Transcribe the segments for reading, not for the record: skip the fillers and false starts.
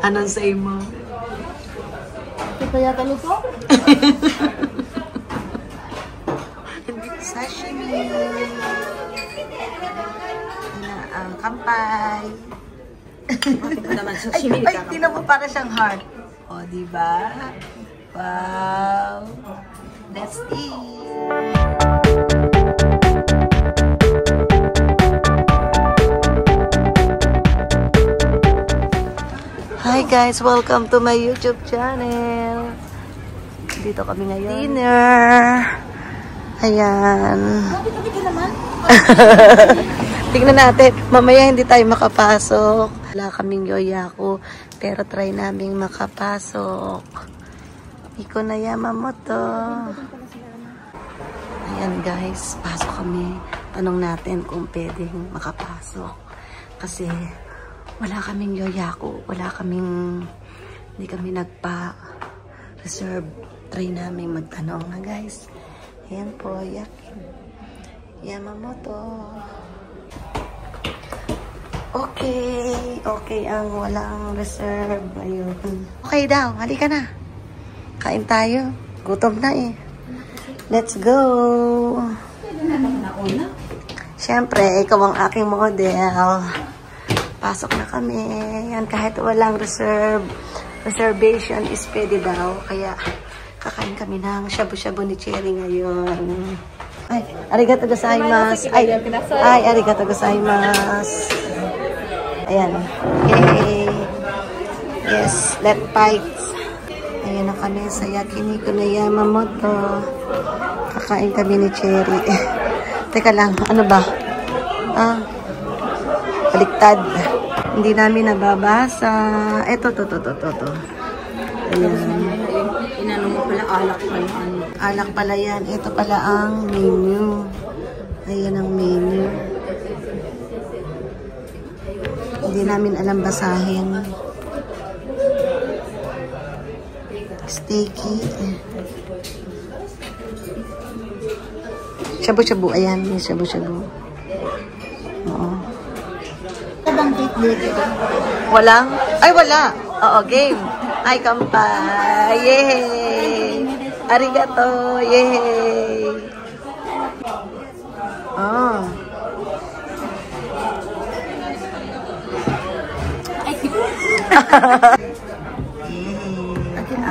Anong say mo? Ito kaya taluto? Sashimi. Na ang kampay. Ay, tinan mo para siyang heart. O, diba? Wow. Let's eat. Hi guys, welcome to my YouTube channel. Dito kami ngayon. Dinner. Ayan. Tingnan natin. Mamaya hindi tayo makapasok. Wala kaming yoyaku. Pero try naming makapasok. Iko na Yamamoto. Ayan guys. Pasok kami. Tanong natin kung pwedeng makapasok. Kasi wala kaming yoyaku. Wala kaming... Hindi kami nagpa-reserve. Try namin magtanong na guys. Ayan po. Yamamoto. Okay. Okay ang walang reserve. Ayun. Okay daw. Halika na. Kain tayo. Gutom na eh. Let's go. Siyempre, ikaw ang aking model. Pasok na kami. Yan, kahit walang reservation is pwede daw. Kaya, kakain kami ng shabu-shabu ni Cherry ngayon. Ay, arigato gozaimasu. Ay, arigato gozaimasu. Ayan. Yay. Yes, let's fight. Ayan na kami sa Yakiniku na Yamamoto. Kakain kami ni Cherry. Teka lang, ano ba? Baliktad. Hindi namin nababasa. Ito. Ayan. Inano mo pala, alak pala. Alak pala yan. Ito pala ang menu. Ayan ang menu. Hindi namin alam basahin. Steaky. Shabu-shabu. Ayan. May shabu-shabu. Oo. Walang? Ay, wala. Oo, game. Ay, kampai. Yay! Arigato. Yay! Oh.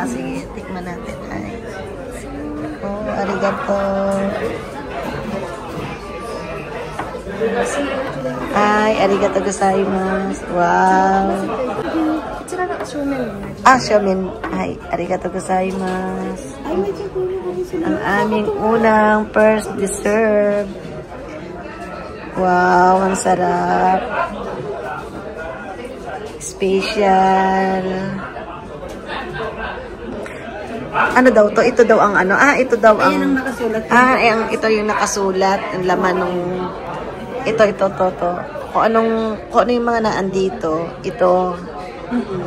Sige, tikman natin. Ay. Oh, arigato. Ay, arigato gozaimasu. Wow. Shomen. Ay, arigato gozaimasu. Ang aming unang first dessert. Wow, ang sarap. Special. Ano daw to? Ito daw ang ano? Ito daw ang... Ayan ang nakasulat. Ito yung nakasulat. Ang laman ng... Ito. Kung ano yung mga naandito, ito.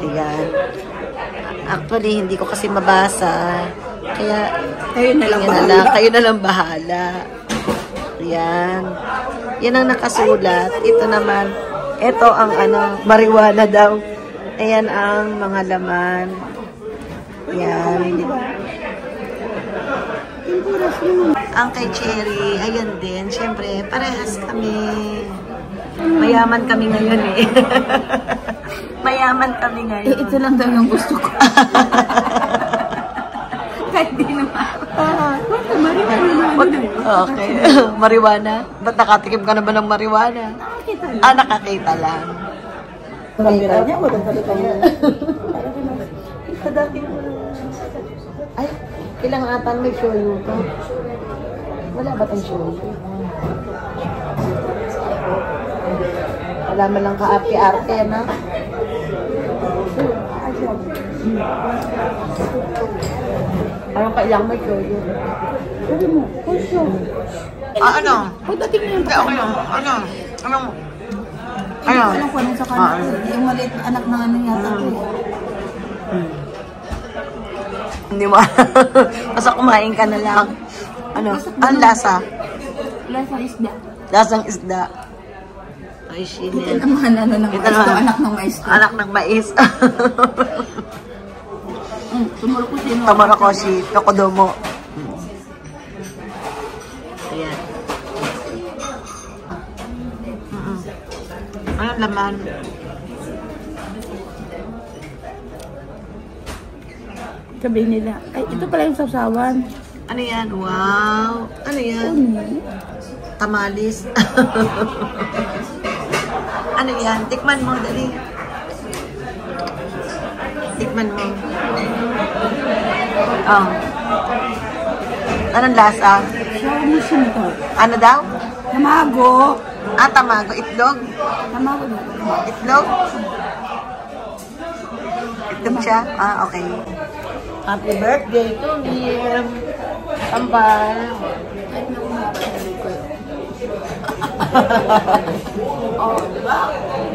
Ayan. Actually, hindi ko kasi mabasa. Kaya, kayo na lang bahala. Ayan. Yan ang nakasulat. Ito naman, ito ang ano, marijuana daw. Ayan ang mga laman. Ayan. Ang kay Cherry, ayan din. Siyempre, parehas kami. Mayaman kami ngayon eh. Mayaman kami ngayon. Ito lang daw yung gusto ko. Kahit di naman. Okay. Marijuana? Ba't nakatikim ka naman ng marijuana? Nakakita lang. Nakakita lang. Kamera niya, maganda niya. Ay, ilang atan may shoyu to? Wala ba tayong shoyu? Wala mo lang ka-arte-arte na. Parang kailang may shoyu. Ano? Pagdating niya. Okay lang. Anong? Alam ko anong sa kanila. Yung maliit na anak ng ano yata ko. Hindi mo. Basta kumain ka na lang. Ano? Ang lasa? Lasang isda. Lasang isda. kay Ito Shinel. naman, ano ng Ito mais to, naman. anak ng mais to. Anak ng mais. Tumurukoshi. Tamarokoshi, Tokodomo. Ayan. Ano laman? Sabi nila, ay, ito pala yung sausawan. Ano yan? Wow! Ano yan? Tamalis. Ano yan? Tikman mo, dali. Tikman mo. Oh. Anong lasa? Shamushin to. Ano daw? Tamago. Ah, tamago. Itlog? Tamago na. Itlog? Itlog siya? Ah, okay. Happy birthday to me. Tampal.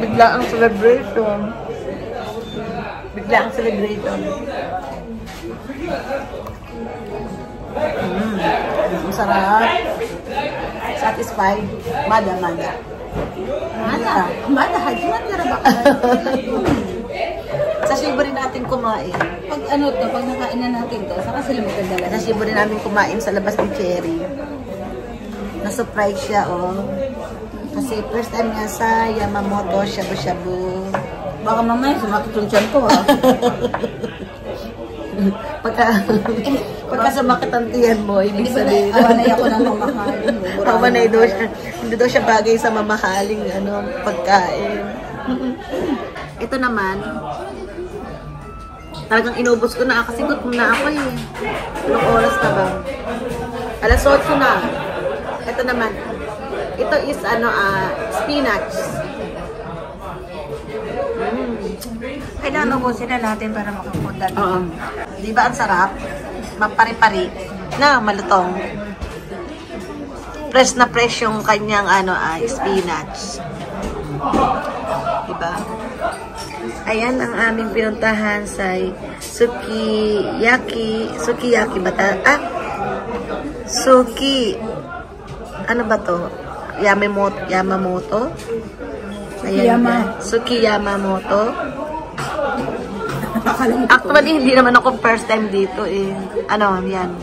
Bigla ang celebration. Bigla ang celebration. Ang sarap. Satisfied. Mada. Mada, hajiman na ba? Sa Shibo rin natin kumain. Pag ano to, pag nakain na natin to, saka sila magdadala. Sa Shibo rin namin kumain sa labas ni Cherry. Na-surprise siya, oh. Kasi first time nga sa Yamamoto, shabu-shabu. Baka mamaya sumakit yung tiyan ko, ha? Pagka sumakit ang tiyan mo, ibig sabihin. Awanay ako ng mamahalin. Awanay daw siya. Hindi daw siya bagay sa mamahaling pagkain. Ito naman, talagang inubos ko na kasi gutom na ako eh. Anong oras na ba? Alas 8 na. Ito naman. Ito is spinach. Kailangan ubusin na natin para makapunta dito. Di ba ang sarap? Mapari-pari na malutong. Fresh na fresh yung kanyang spinach. Diba? Ayan ang aming pinuntahan sa Sukiyaki ba ta? Ano ba to? Yamamoto? Ayan, Sukiyamamoto. Actually, hindi naman ako first time dito eh. Yan.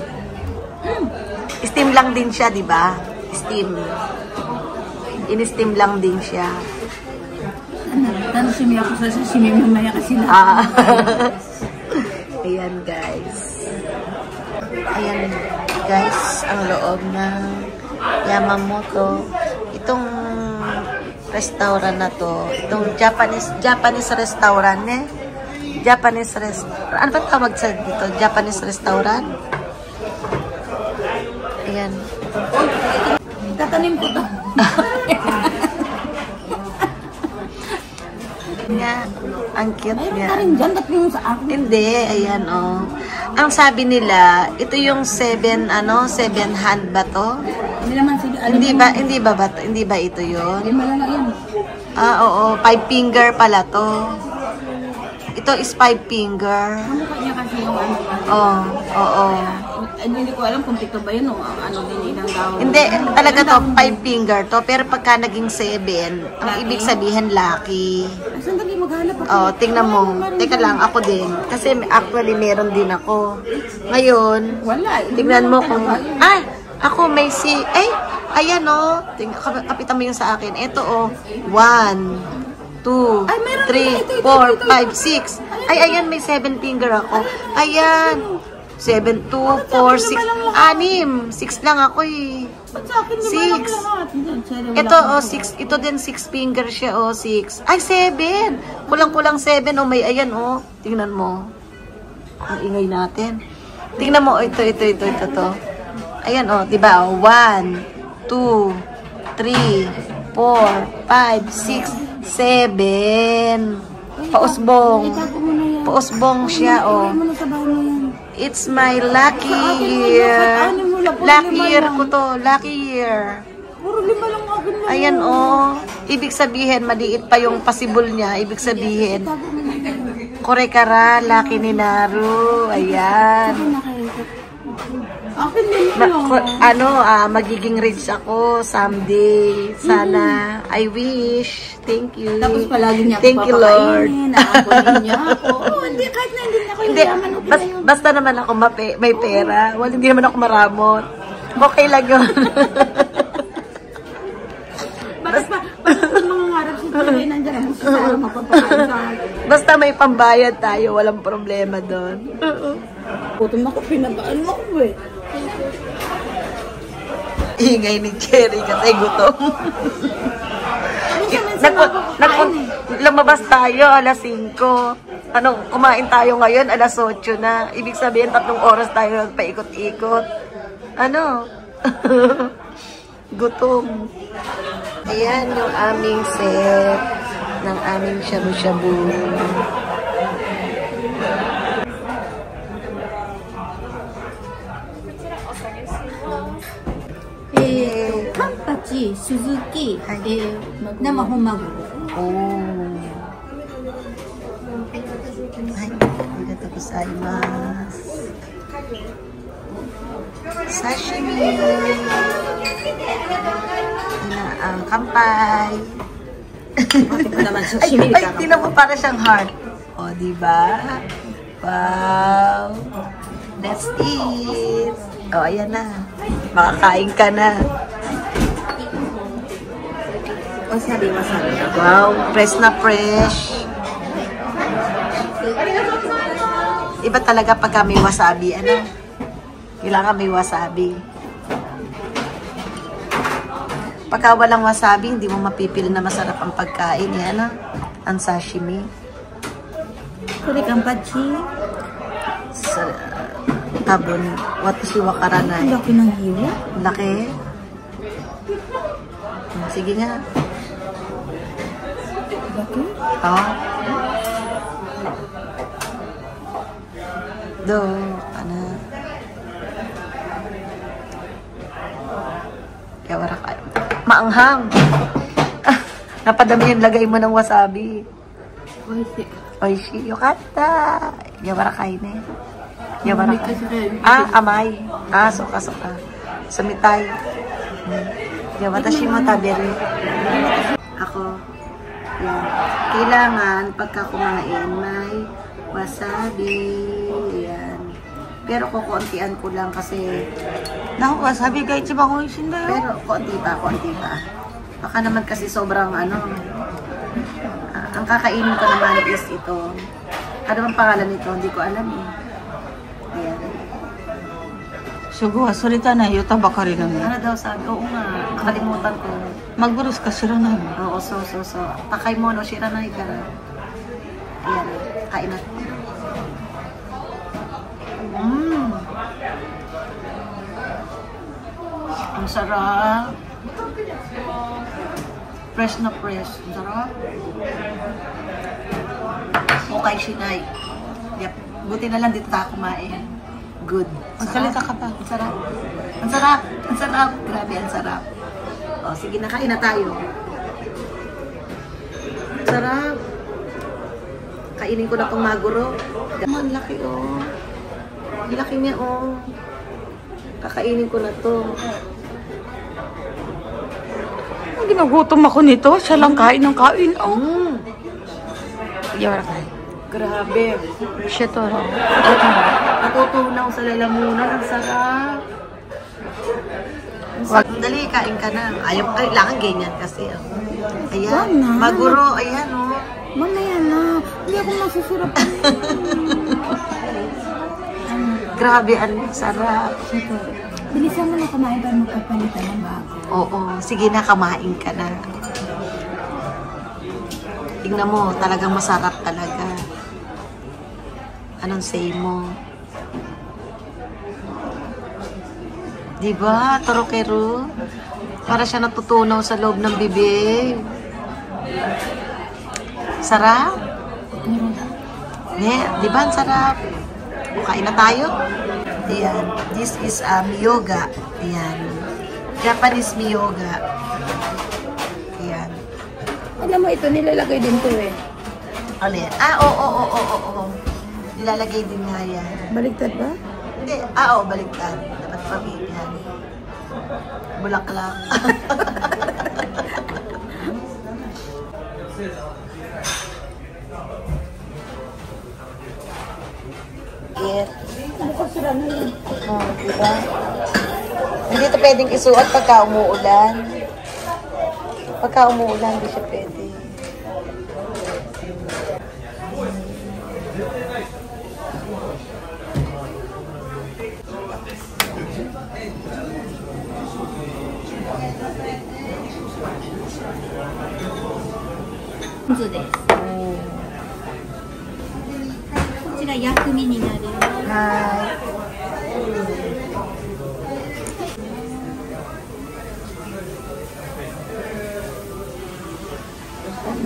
Steam lang din siya, di ba? Steam. In-steam lang din siya. Sashimi ako sa sashimi mamaya kasi na. Ayan, guys. Ayan, guys, ang loob ng Yamamoto. Itong restaurant na to, itong Japanese restaurant eh. Japanese restaurant. Ano ba tawag sa dito? Japanese restaurant? Ayan. Tatanim ko to. Nga, ang cute niya. Ay, dyan, ba't yung sa akin? Hindi, ayan oh. Ang sabi nila, ito yung 7 hand ba to? Hindi naman sige. Hindi ba ito yun? Lima lang yan. Ah, oo, 5 finger pala to. Ito is 5 finger. Kamukha niya kasi yung Oo. Hindi ko alam kung pito ba yun o din ilang daw. Hindi, talaga to, 5 finger to. Pero pagka naging 7, ang ibig sabihin lucky. Sandali, maghanap ako. Oh, tingnan mo. Teka lang, ako din. Kasi actually meron din ako. Ngayon, Wala. tingnan mo kung... ako may ayan oh. Kapitan mo yung sa akin. Ito oh. 1, 2, 3, 4, 5, 6. Ayan, may 7 finger ako. Ayan. 7, 2, 4, 6, 6 lang ako eh. Ba't sa akin 6. Ito, 6. Ito din 6 finger siya, 6. Ay, 7. Kulang-kulang 7. May ayan, tingnan mo. Ang ingay natin. Tingnan mo, ito. Ayan, diba? 1, 2, 3, 4, 5, 6, 7. Pausbong siya, It's my lucky year. Lucky year ko to. Lucky year. Puro 5 lang akin na. Ayan, Ibig sabihin, maliit pa yung possible niya. Ibig sabihin, kore-kara, lucky ni Naru. Ayan. Akin din yun. Magiging rich ako someday. Sana. I wish. Thank you. Tapos palagi niya ako Thank you, Lord. Nakakunin niya ako. Hindi, kahit na hindi ako Hindi, yaman. basta naman ako may pera. Well, hindi naman ako maramot. Okay lang yun. Basta mga ngarap si Tuloy, nandiyan ang masasara mapapakain sa akin. Basta may pambayad tayo, walang problema doon. Gutom ako, pinabaan mo ko eh. Ingay ni Cherry kasi gutom. Lumabas tayo alas 5. Kumain tayo ngayon alas 8 na. Ibig sabihin 3 oras tayo paikot-ikot. Gutom. Ayan yung aming set ng aming shabu-shabu. Kampachi, Suzuki, Namahomaguro. Arigatou gozaimasu. Sashimi. Kampay. Ay, tinan mo para siyang heart. O, diba? Wow. Let's eat. O, ayan na. Makakain ka na. Wasabi. Wow, fresh na fresh. Iba talaga pagka may wasabi. Kailangan may wasabi. Pagka walang wasabi, hindi mo mapipili na masarap ang pagkain. Yan ang sashimi. Kuri kampachi. Tabon. Watashi wakaranai. Ang laki ng hiwa. Laki. Sige nga. Laki? Oo. Maanghang. Napadami yung lagay mo ng wasabi. Oishi. Yokata. Yawarakai ne. Yawarakai. Amai. Soka. Sumitay. Watashi mo tabere. Ako. Yan. Kailangan pagka kumain may wasabi. Yan. Pero kukuntian ko lang kasi wasabi ga ichibang oishin da yo. Pero konti pa. Baka naman kasi sobrang ang kakainin ko naman is ito. Ano bang pangalan nito? Hindi ko alam eh. Ayan. Sugo wa sorita na yuta bakari na Ano daw sabi? Oo nga. Nakalimutan ko. Magburus ka sira na. Oo, so. Takay mo no, shiranai ka. Ayan. Kain na. Ang sarap. Fresh na fresh. Ang sarap. Okay, Shinay. Yep. Buti na lang dito tayo kumain. Good. Magsalita ka pa. Ang sarap. Grabe, ang sarap. O, sige, nakain na tayo. Ang sarap. Kainin ko na itong maguro. Ang laki, oh. Ang laki niya, oh. Kakainin ko na to. Ginagutom ako nito. Siya lang kain ng kain. Yawarakai. Grabe. Siya to. Natutunaw sa lalamunan. Ang sarap. Dali, kain ka na. Kailangan ganyan kasi. Ayan. Maguro. Ayan, oh. Mamaya na. Hindi ako masusurapan. Grabe, ang sarap. Bilisan mo na kumain para magpapalitan ng bago. Oo. Sige na, kamain ka na. Tingnan mo, talagang masarap talaga. Anong say mo? Diba, torokero? Para siya natutunaw sa loob ng bibig. Sarap? Diba, ang sarap? Kain na tayo? Ayan. This is miyoga. Ayan. Japanese miyoga. Ayan. Alam mo, ito nilalagay din to eh. Alin? Oo. Nilalagay din nga yan. Baligtad ba? Hindi. Oo, baliktad. Dapat Pamilyan. Bulaklak. Yes. Oh, diba? Hindi ito pwedeng isuot pagka umuulan. Pagka umuulan, hindi siya pwede. Hi.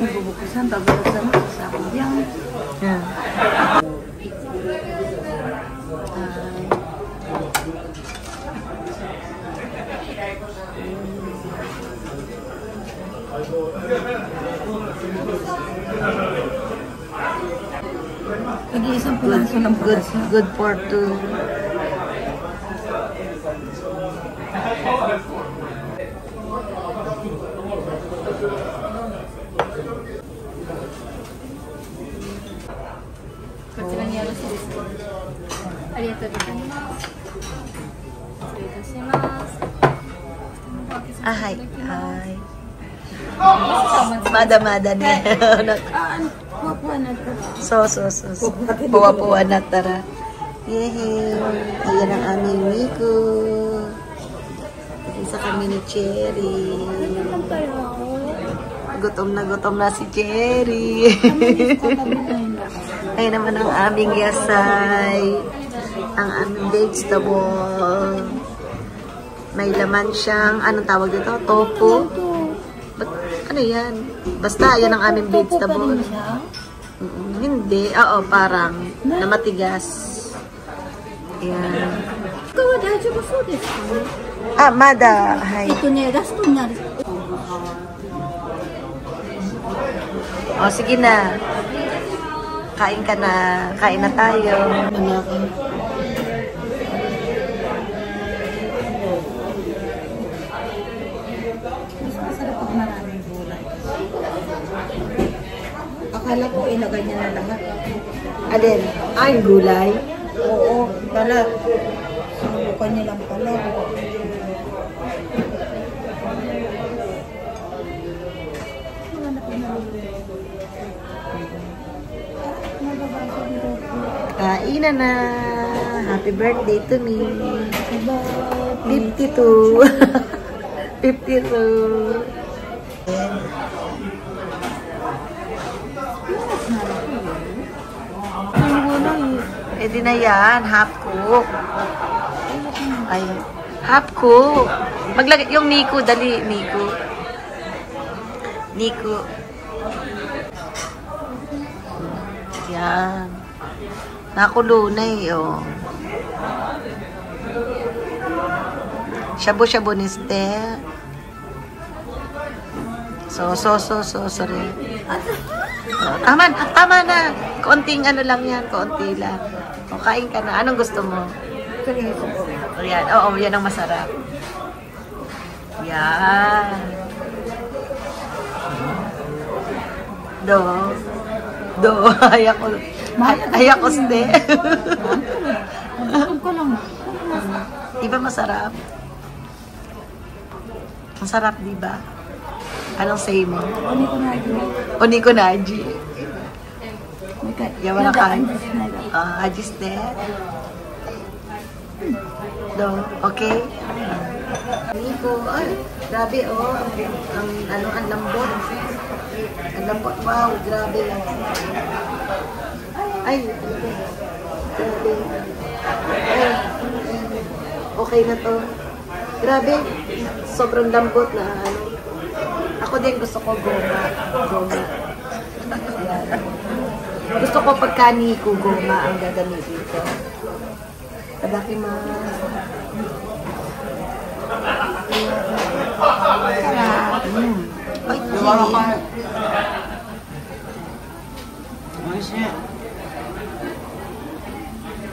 Nabubukusan, babawasan ako sa akin yan. Yeah. Pag-iisang pulaso ng Good for two. Ah, hi. Hi. Mada-mada niya. So. Puwa-puwa na tara. Yehey. Ayan ang aming Miko. Isa kami ni Cherry. Gutom na si Cherry. Ayan naman ang aming yasay. Ang aming vegetable. May laman siyang, anong tawag dito? Tofu. Ano yan? Basta, yan ang aming vegetable. Hindi. Oo, parang na matigas. Ayan. Ah, Mada. Hi. O, sige na. Kain ka na. Kain na tayo. Akala ko ilagay niya na lahat. Alin? Ay, gulay. Oo, pala. Subukan niya lang pala. Kainan na. Happy birthday to me. 52. 52. Pwede na yan. Half cook. Ay, half cook. Maglagay yung Nico. Dali, Nico. Nico. Yan. Nakulo na eh, oh. Shabu-shabu ni Steph. Sorry. Tama na. Konting ano lang yan, konti lang. O, kain ka na. Anong gusto mo? Yan. Oo, yan ang masarap. Yan. Ayak ko, Steph. Diba masarap? Masarap, diba? Anong say mo? Oniko Naji. Yawa na kain. Ajis de. Okay? Oniko. Ay, grabe oh. Ang lambot. Ang lambot. Wow, grabe. Ay, grabe. Ay, okay na to. Grabe. Sobrang lambot na ano. Ako din gusto ko goma. Gusto ko pagka Nico goma ang gagamitin ko. Tadakimasu. Sarap. Ay,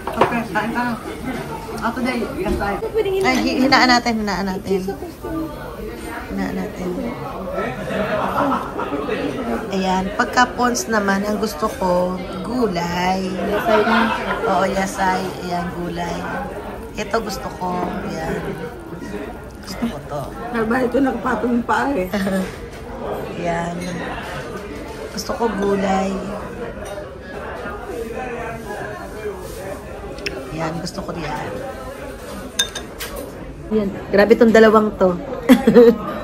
okay, kain ka. Ay, hinaan natin. Hinaan natin. Ayan. Pagka pons naman, ang gusto ko, gulay. Yasay na. Oo, yasay. Ayan, gulay. Ito gusto ko. Ayan. Gusto ko to. Nalba ito nakapatong pa eh. Ayan. Gusto ko gulay. Ayan, gusto ko yan. Ayan. Grabe tong dalawang to.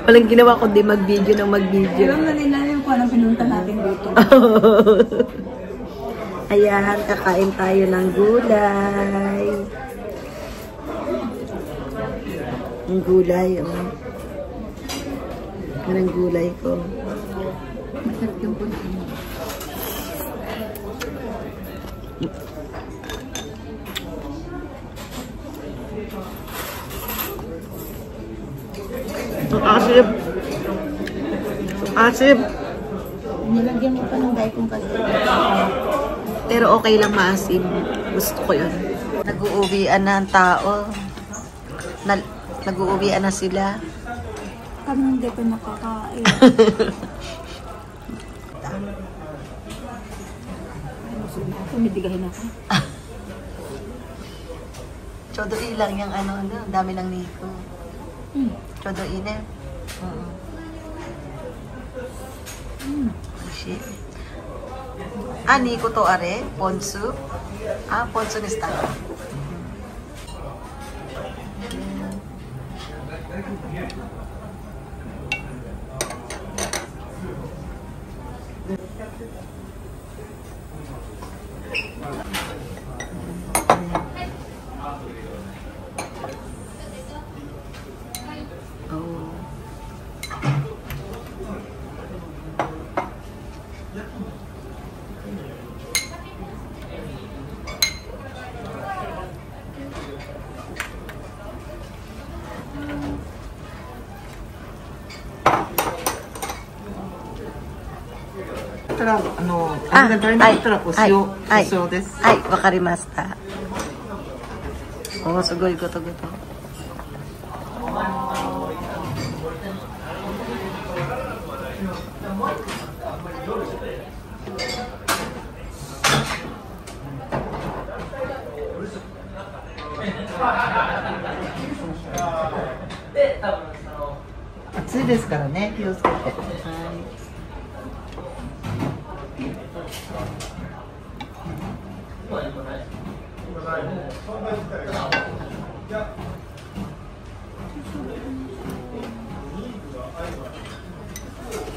Walang ginawa kundi mag-video ng mag-video. Alam na nila yung kung anong pinunta natin dito. Ayan, kakain tayo ng gulay. Ang gulay, oh. Yan ang gulay ko. Masarap yung punta mo. Asip. Asip. Nilagyan mo pa ng daikong kasi. Pero okay lang maasim. Gusto ko yun. Nag-uuwian na ang tao. Nag-uuwian na sila. Kami hindi pa nakakain. Sumidigahin ako. Chodoy lang yung ano, dami ng niko. Chodoy na. Shit. Ah, niko to are? Ponsu? Ah, ponsu ni Star. Ay, wakarimashita. Oh, sugoi goto goto. Atsui desu kara ne, kiyosuke.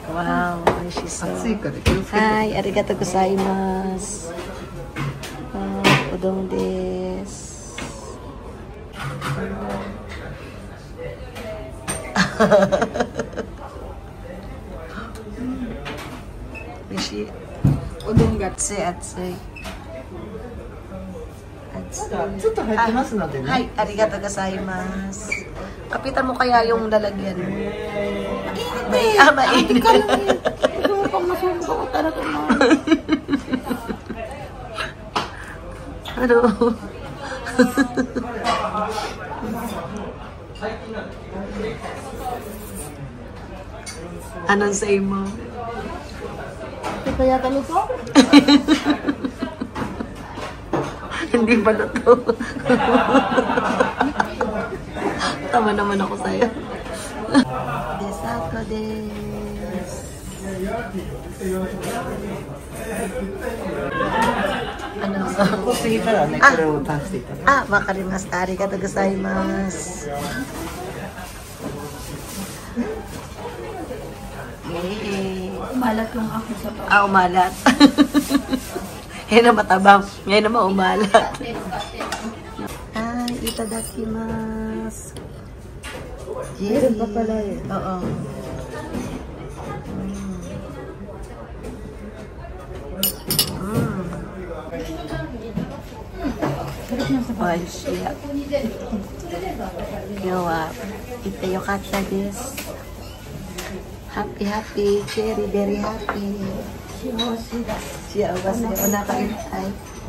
Wow, oishiso. Hi, arigatou gozaimasu. Udon desu. Oishi. Udon ga Atsui, atsui. Hi, arigatou gozaimasu. Kapitan mo kaya yung lalagyan. Mainit. Ito mo pang masunog ako talaga na. Ano? Anong say mo? Ito kaya taluto? Hindi pa na to. Tama naman ako sa'yo. Desako desu. Ano? Wakarimashita. Arigatou gozaimasu. Malat yung ako sa pa. Ah, umalat. Yan na matabang. Yan naman umalat. Ay, itadakimasu. Meron pa pala eh. Oo. Oishi. Yowa, ite yokatta desu. Happy, cherry, very happy. Siya, kasi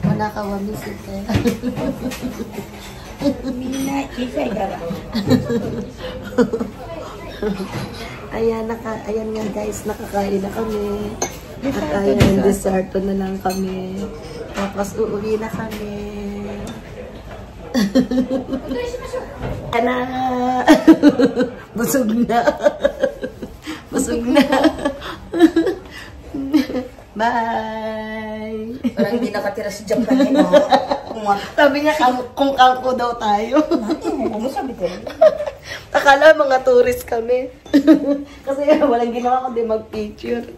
unaka wa misite. Mina, isa gara. Ayan nga guys, nakakain na kami. At ayan, dessert na lang kami. Tapos uuwi na kami. Ana! Busog na. Busog na. Bye! Parang hindi nakatira si Japan eh, no? Sabi niya, kung kangko daw tayo. Ano sabi ko? Akala mga tourist kami. Kasi walang ginawa kundi mag-picture.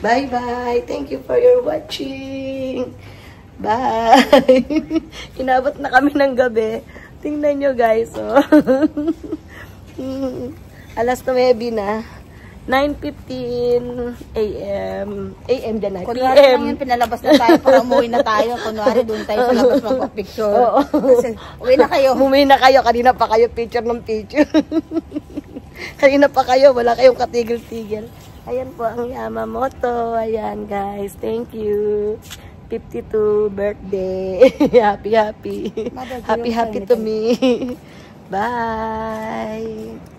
Bye-bye. Thank you for your watching. Bye. Inabot na kami ng gabi. Tingnan nyo guys. Oh. Alas 9 na. 9:15 a.m. a.m. din na. Kunwari p.m. lang yung pinalabas na tayo para umuwi na tayo. Kunwari doon tayo sa labas magpa-picture. Oo. Kasi uwi na kayo. Umuwi na kayo. Kanina pa kayo picture ng picture. Kanina pa kayo. Wala kayong katigil-tigil. Ayan po ang Yamamoto. Ayan guys. Thank you. 52 birthday. Happy to me. Bye.